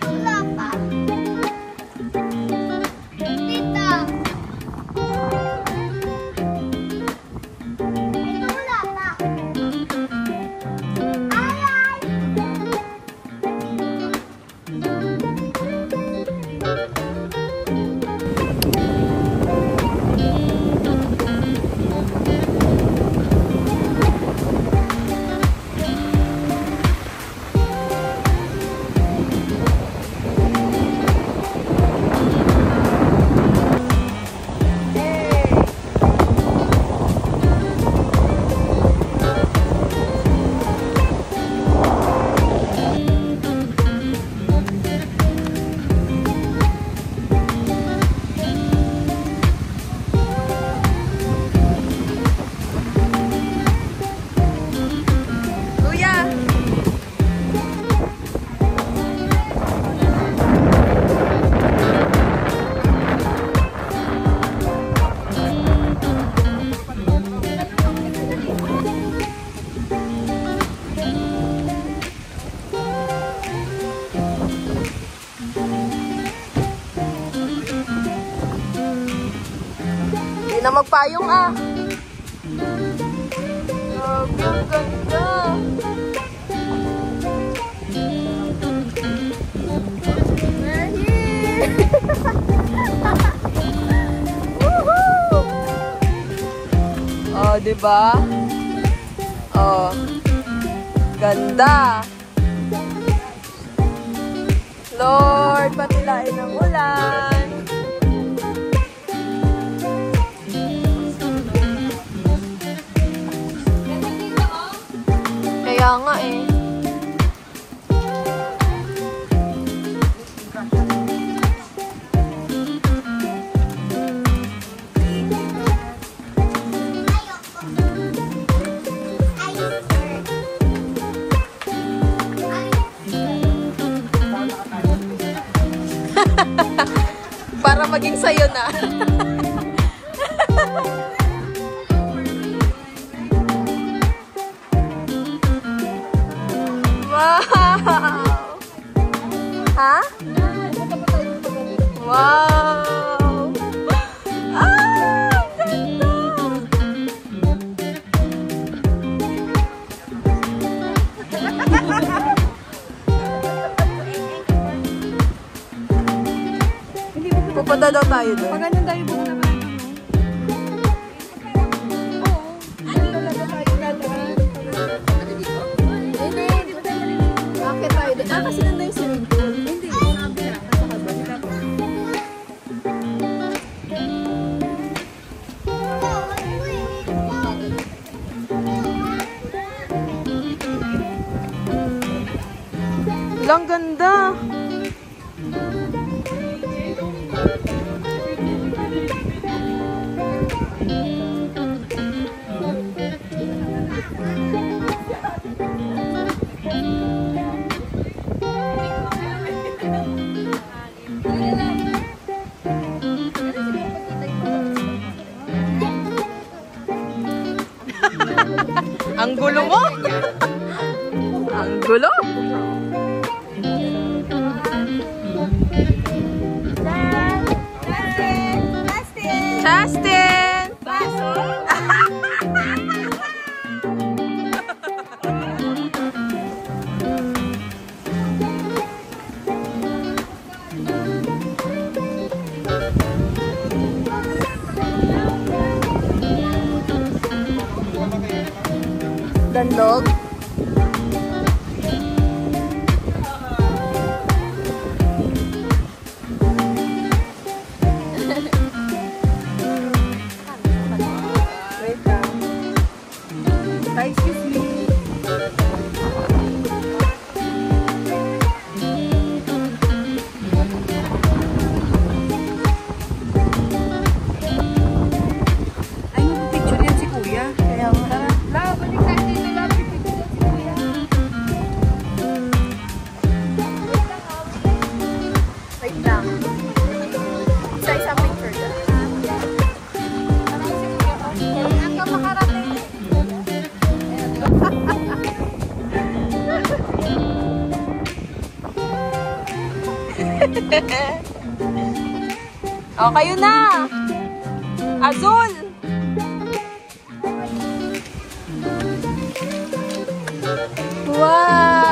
Wala pa. Tita. Ito wala pa. Ay! Na magpayong ah. Grabe, ang ganda. Woohoo! Oh, diba? Oh. Ganda. Lord, patilain ng ulan. Kaya nga eh. Para maging sayo na. Wow! Ha? Wow! Ah! Ganda! Pupunta daw tayo doon. Pag ganun tayo buong naman. Kasi nandun yung swimming pool. Hindi, sinabi na. Ang ganda! Ang gulo mo! Ang gulo! Justin! Pasok! Dandog. Wait lang. Excuse me. Ay, magpipicture yan si Kuya. Kaya nga. Tara, balik tayo dito. Magpipicture yan si Kuya. Wait lang. Isa-isang picture dyan. Parang si Kuya. Ang ka makarating. O, kayo na! Azul! Wow!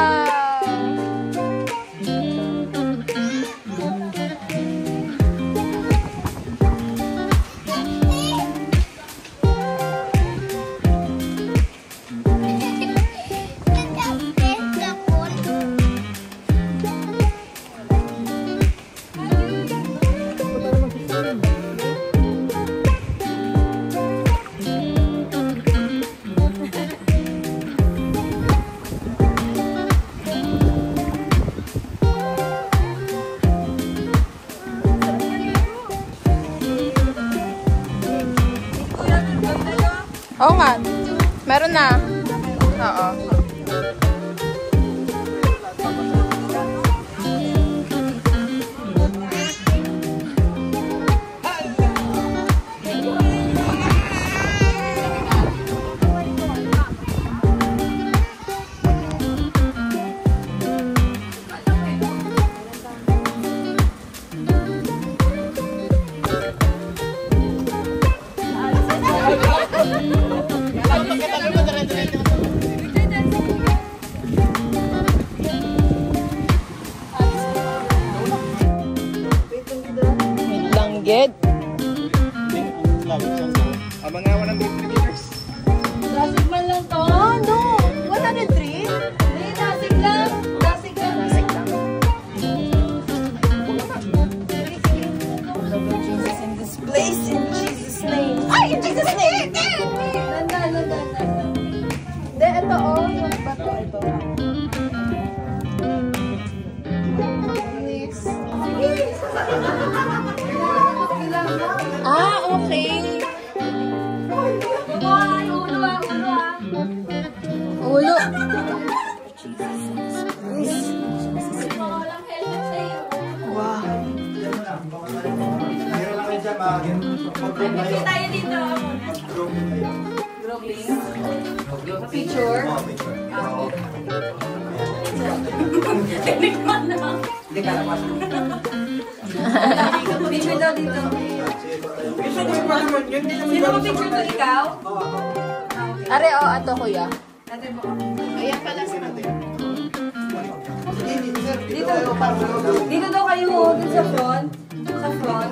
Oo nga. Meron na. Oo. Langgit. Ang mga 100 meters. Dasig man lang to. Oh, no. 103? Hindi, dasig lang. Dasig lang. Nasik lang. Jesus in this Place in Jesus' name. Ay, in Jesus' name! Dandan. Hindi, ito oh. Yung bato, ito. Ah, okay. Ulo. Wow. Tayo dito. Picture. Teknikman na. Picture daw dito. Sino mo picture to ikaw? Are, oh, ato kuya. Natin po. Ayan pala sa Dito daw kayo, dito sa front. Sa front.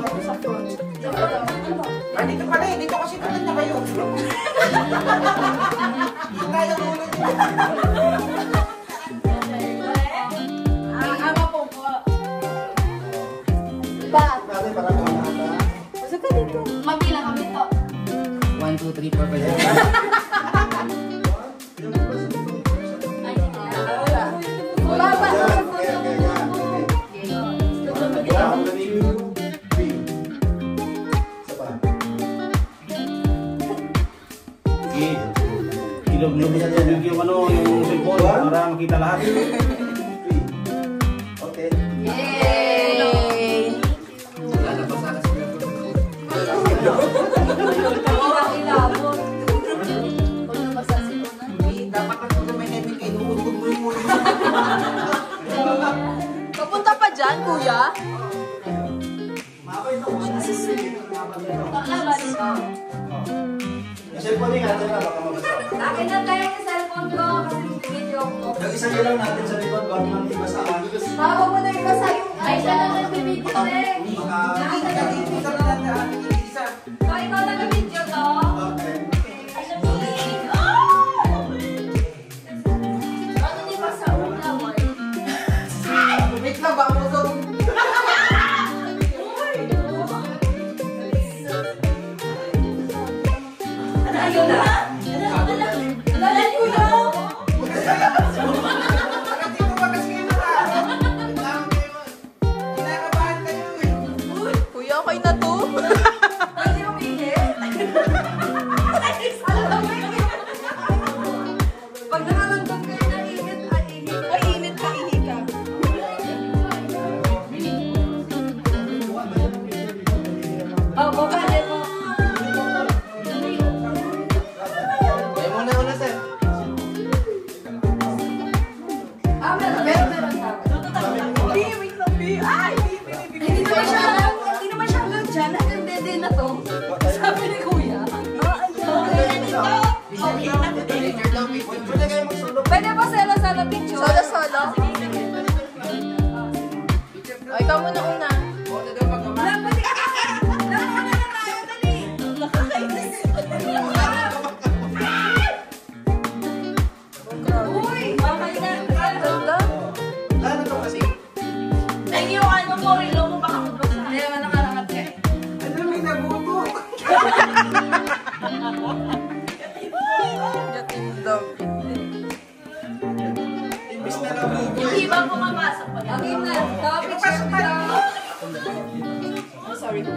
Ay, dito pala eh. Dito kasi kanan na kayo. Kaya tulad. Ama po po. Pa. Pasok ka dito. Mapila kami to. 1, 2, 3, 4, 5, 6. Baba. Ilog-ilog yung ano, yung cellphone para makita lahat. Okay. Yay! Dapat ako may heavy kayo. Inuuntog mo yung muli. Papunta pa dyan, kuya? Yung cellphone yung natin na baka mabasa. Akin na tayo yung cellphone ko kasi video ko. Yung isa lang natin sa likod bago man ibasahan. Bago mo na ibasa yung Ay, siya lang nagbibideo eh. So, ikaw nag-video to? Bakit di ba sa una, boy? Wait lang, baka mo Ayun na. Alalan ko na. Dito ba kasi kayo na? Kinakabahan kayo eh. Kuya, okay na to? Pwede umihi? dog. Imbis na lang mo. Yung iba pumapasok pa. Okay na. Picture na. Oh, sorry.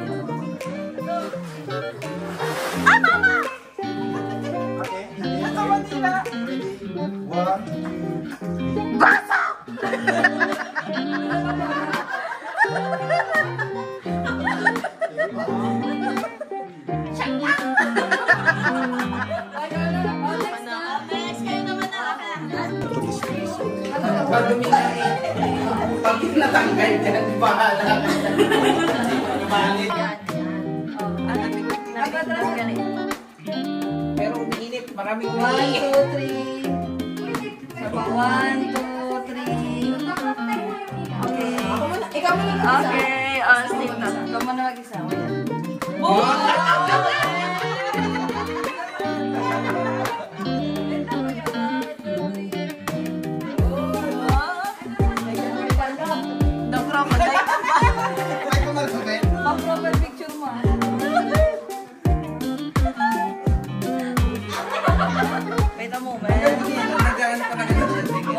Next, kayo naman na. Madumi na eh. Pag natanggal dyan, bahala ka. Malit. Napatras ka rin. Pero umiinit, maraming 1, umiinit. 2, 3. Sapa, 1, 2, 3. Okay. Ikaw mo lang mag-isa. Okay, steam na. Ikaw mo na mag-isa. The crocodile. Ay, kumalapit. Pag-profile picture mo. Wait a moment. Nag-ano pa na ganun. 1, 1.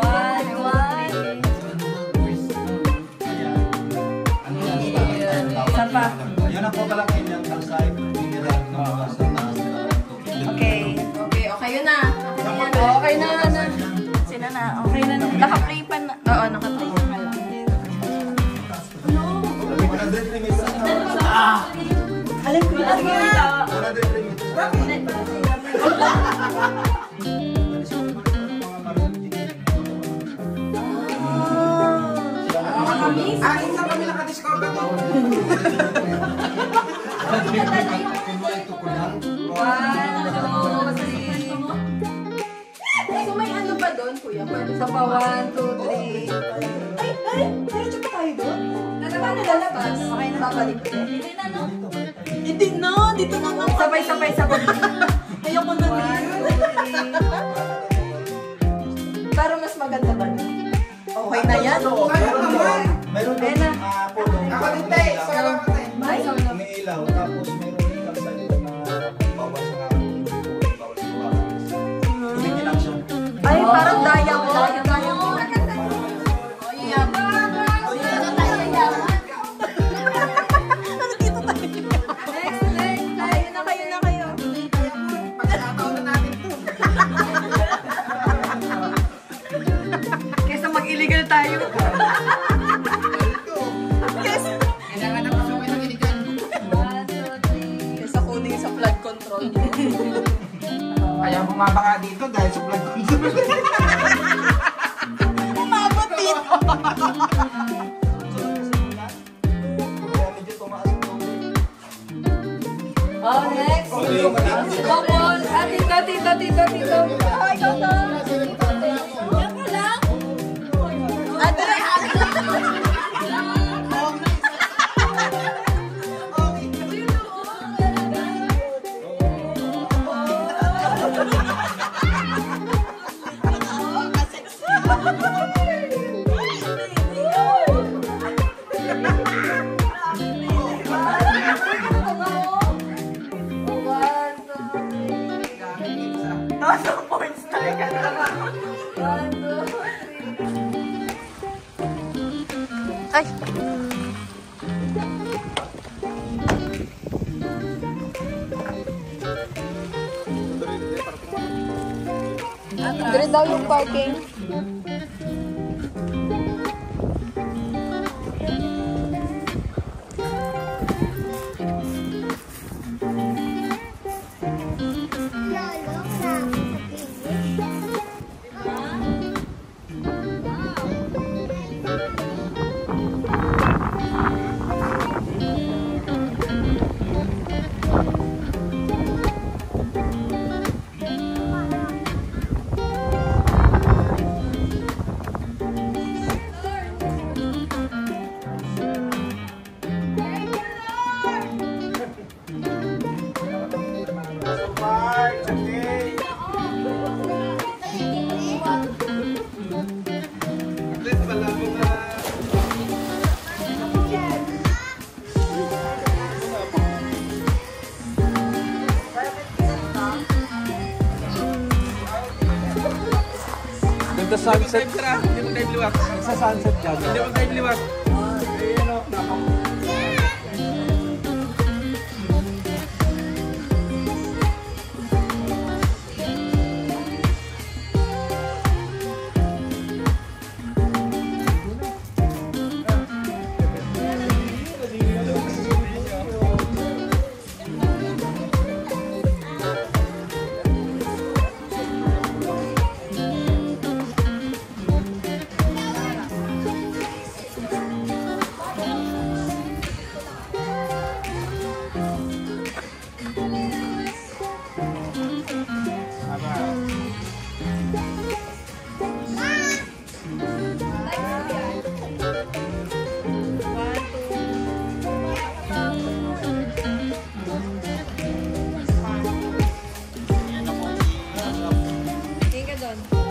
Sapa. Yun ang po pala kayo niyang kalsay. Piniraan ng mga sa taas. Okay. Okay, okay yun na. Okay na. Sino na? Okay na. Naka-play pa na. Oo, naka-play pa lang. 100 meters na. Alam ko na. 100 meters. Ah, hindi na kami nakadiscover to. 1, 2, 3. So may ano pa doon, kuya? Pwede sa Sapa, 1, 2, 3. Ay! Diretso pa tayo doon? Paano lalabas? Okay na. Babalik ko din. Hindi na. Dito na nga. Sabay. Ayoko na. 1, 2, 3. Para mas maganda ba doon? Okay na yan. Sayang naman. Meron doon puno. Ako din tayo. Sayang ako tayo. May ilaw. Tapos meron din kalsay doon na bawal sa bawal sa luwa. Tumingin lang siya. Ay, parang daya mo. Next. Kayo na kayo. Pagkakataon na natin to. Kesa mag-illegal tayo. Yes. Kailangan na pasukin ng iligan. 1, 2, 3. Kesa kunin sa flood control. Kaya bumaba ka dito dahil sa vlog control. Umabot dito. Kaya medyo tumaas ang tubig. Oh, next. Couple. Tito. Ay, ikaw na. Yan ka lang. Adre. Nasa points talaga na. 1, 2, 3. Ay. Dire daw yung parking. Magda-sunset. Hindi mag-dive liwak. Magsa-sunset ka. Hindi mag-dive liwak. Tingin ka doon.